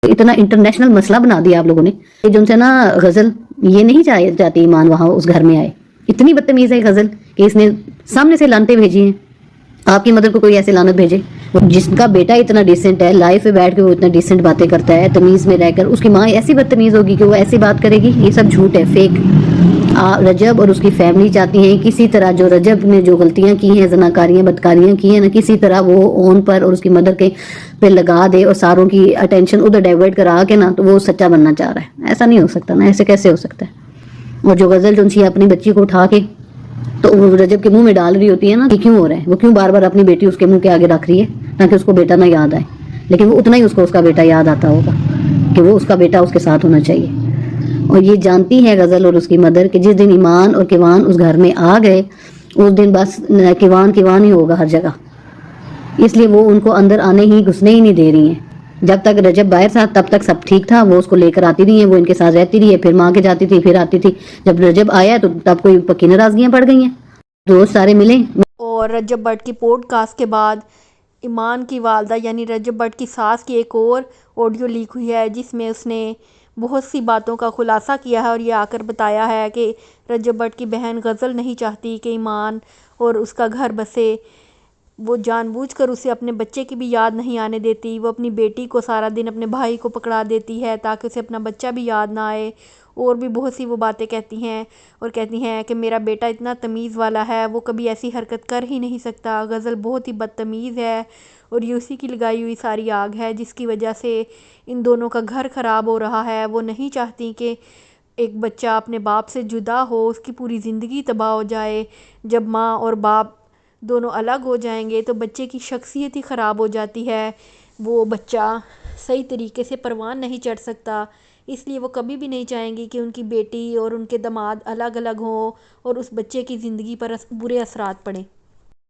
اتنا انٹرنیشنل مسئلہ بنا دیا آپ لوگوں نے کہ جو ان سے نا غزل یہ نہیں چاہتی ایمان وہاں اس گھر میں آئے. اتنی بدتمیز ہے غزل کہ اس نے سامنے سے لانتے بھیجی ہیں. آپ کی مدر کو کوئی ایسے لانت بھیجے؟ جس کا بیٹا اتنا ڈیسنٹ ہے، لائف پہ بیٹھ کے وہ اتنا ڈیسنٹ باتیں کرتا ہے، تمیز میں رہ کر، اس کی ماں ایسی بدتمیز ہوگی کہ وہ ایسی بات کرے گی؟ یہ سب جھوٹ ہے، فیک. رجب اور اس کی فیملی چاہتی ہیں کسی طرح جو رجب نے جو غلطیاں کی ہیں، زناکاریاں بدکاریاں کی ہیں نا، کسی طرح وہ اون پر اور اس کی مدر کے پہ لگا دے اور ساروں کی اٹینشن ادھر ڈائیورٹ کرا کے نا، تو وہ سچا بننا چاہ رہا ہے. ایسا نہیں ہو سکتا نا، ایسے کیسے ہو سکتا ہے؟ اور جو غزل جو سی اپنی بچی کو اٹھا کے تو وہ رجب کے منہ میں ڈال رہی ہوتی ہے نا، یہ کیوں ہو رہا ہے؟ وہ کیوں بار بار اپنی بیٹی اس کے منہ کے آگے رکھ رہی ہے تاکہ اس کو بیٹا نہ یاد آئے؟ لیکن وہ اتنا ہی اس کو اس کا بیٹا یاد آتا ہوگا کہ وہ اس کا بیٹا اس کے ساتھ ہونا چاہیے. اور یہ جانتی ہے غزل اور اس کی مدر کہ جس دن ایمان اور کیوان اس گھر میں آ گئے اس دن بس کیوان کیوان ہی ہوگا ہر جگہ. اس لیے وہ ان کو اندر آنے ہی گھسنے ہی نہیں دے رہی ہیں. جب تک رجب باہر تھا تب تک سب ٹھیک تھا، وہ اس کو لے کر آتی رہی ہیں، وہ ان کے ساتھ رہتی رہی ہے، پھر ماں کے جاتی تھی، پھر آتی تھی. جب رجب آیا تو تب کوئی پکی ناراضگیاں پڑ گئی ہیں، دوست سارے ملے. اور رجب بٹ کی پوڈ کاسٹ کے بعد ایمان کی والدہ یعنی رجب بٹ کی ساس کی ایک اور آڈیو لیک ہوئی ہے، جس میں اس نے بہت سی باتوں کا خلاصہ کیا ہے اور یہ آ کر بتایا ہے کہ رجب بٹ کی بہن غزل نہیں چاہتی کہ ایمان اور اس کا گھر بسے. وہ جان بوجھ کر اسے اپنے بچے کی بھی یاد نہیں آنے دیتی. وہ اپنی بیٹی کو سارا دن اپنے بھائی کو پکڑا دیتی ہے تاکہ اسے اپنا بچہ بھی یاد نہ آئے. اور بھی بہت سی وہ باتیں کہتی ہیں اور کہتی ہیں کہ میرا بیٹا اتنا تمیز والا ہے، وہ کبھی ایسی حرکت کر ہی نہیں سکتا. غزل بہت ہی بدتمیز ہے اور یہ اسی کی لگائی ہوئی ساری آگ ہے جس کی وجہ سے ان دونوں کا گھر خراب ہو رہا ہے. وہ نہیں چاہتی کہ ایک بچہ اپنے باپ سے جدا ہو، اس کی پوری زندگی تباہ ہو جائے. جب ماں اور باپ دونوں الگ ہو جائیں گے تو بچے کی شخصیت ہی خراب ہو جاتی ہے. وہ بچہ صحیح طریقے سے پروان نہیں چڑھ سکتا. اس لیے وہ کبھی بھی نہیں چاہیں گی کہ ان کی بیٹی اور ان کے داماد الگ الگ ہوں اور اس بچے کی زندگی پر برے اثرات پڑیں.